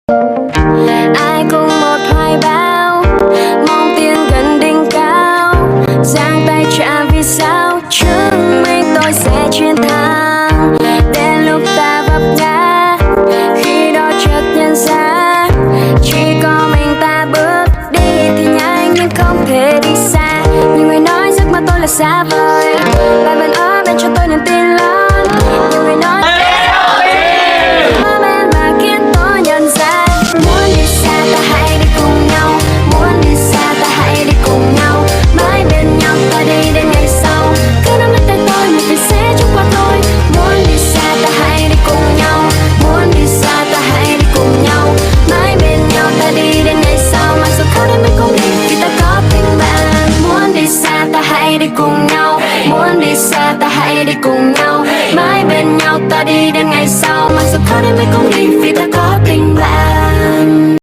Ai cùng một hoài bão, mong tiến gần đỉnh cao, giang tay trả vì sao chứng minh tôi sẽ chiến thắng. Đến lúc ta vấp ngã, khi đó chợt nhận ra chỉ có mình ta bước đi thì nhanh nhưng không thể đi xa. Nhiều người nói giấc mơ tôi là xa vời,